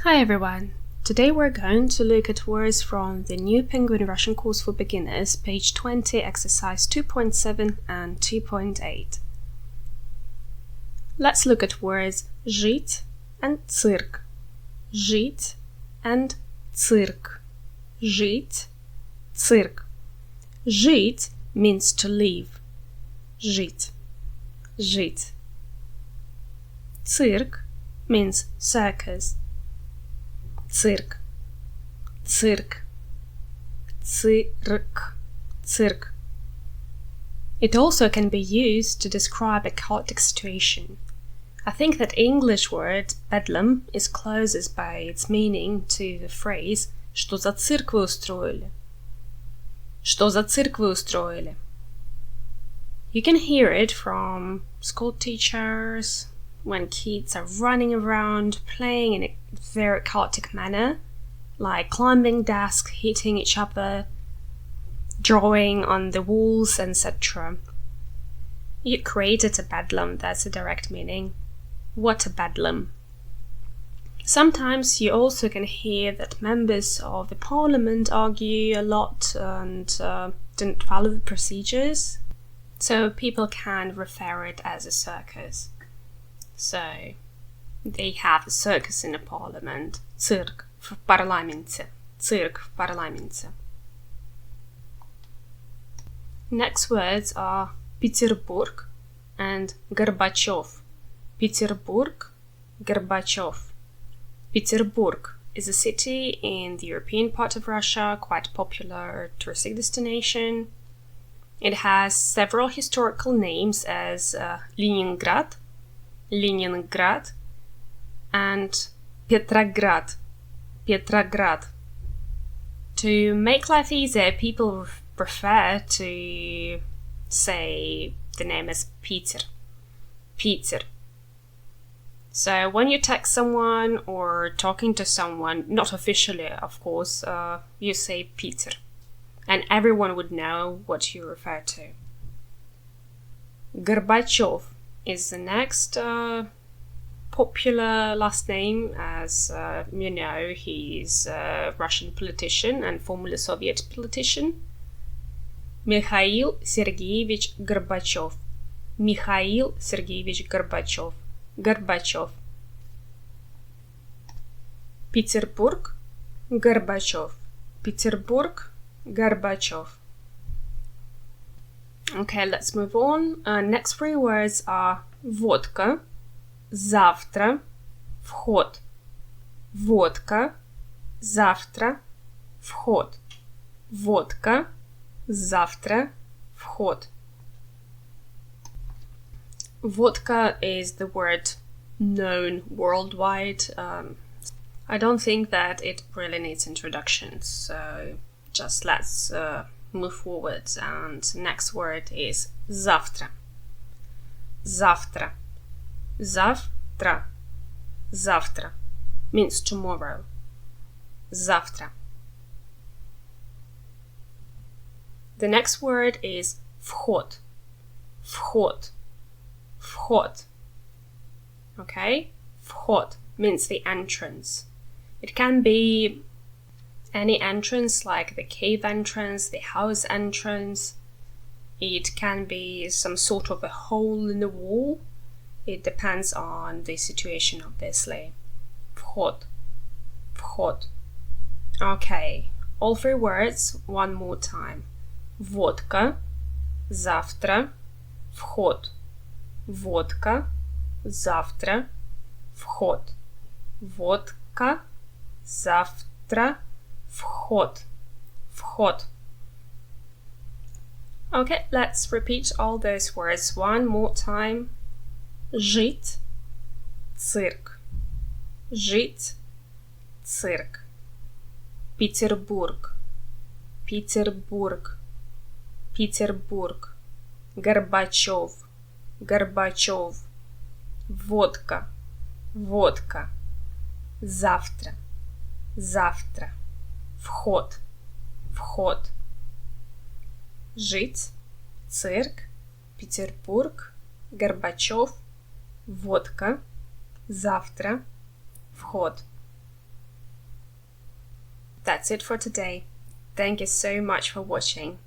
Hi everyone! Today we're going to look at words from the new Penguin Russian course for beginners, page 20, exercise 2.7 and 2.8. Let's look at words жить and цирк. Жить and цирк. Жить, цирк. Жить means to live. Жить. Жить. Цирк means circus. Цирк, цирк, цирк, цирк. It also can be used to describe a chaotic situation. I think that English word bedlam is closest by its meaning to the phrase «Что за цирк вы устроили?» «Что за цирк вы устроили?» You can hear it from school teachers, when kids are running around, playing in a very chaotic manner, like climbing desks, hitting each other, drawing on the walls, etc. You created a bedlam, that's a direct meaning. What a bedlam. Sometimes you also can hear that members of the parliament argue a lot and didn't follow the procedures, so people can refer it as a circus. So, they have a circus in the parliament. Цирк в парламенте. Цирк в парламенте. Next words are Петербург and Горбачев. Петербург, Горбачев. Петербурg is a city in the European part of Russia, quite popular touristic destination. It has several historical names as Leningrad, Leningrad, and Petrograd, Petrograd. To make life easier, people prefer to say the name as Peter, Peter. So when you text someone or talking to someone, not officially of course, you say Peter, and everyone would know what you refer to. Gorbachev is the next popular last name, as you know, he's a Russian politician and formerly Soviet politician. Mikhail Sergeyevich Gorbachev. Mikhail Sergeyevich Gorbachev. Gorbachev. Петербург, Горбачев. Петербург, Горбачев. Okay, let's move on. Next three words are водка, завтра, вход. Водка, завтра, вход. Водка, завтра, вход. Vodka is the word known worldwide. I don't think that it really needs introduction, so just let's move forward, and next word is завтра. Завтра. Завтра. Завтра means tomorrow. Завтра. The next word is вход. Вход. Вход. Okay? Вход means the entrance. It can be any entrance, like the cave entrance, the house entrance. It can be some sort of a hole in the wall. It depends on the situation, obviously. Вход. Вход. Okay, all three words one more time. Водка, завтра, вход. Водка, завтра, вход. Водка, завтра, вход. Вход. Okay, let's repeat all those words one more time. Жить, цирк. Жить, цирк. Петербург, Петербург, Петербург. Горбачев, Горбачев. Водка, водка. Завтра, завтра. Вход, вход. Жить, цирк, Петербург, Горбачев, водка, завтра, вход. That's it for today. Thank you so much for watching.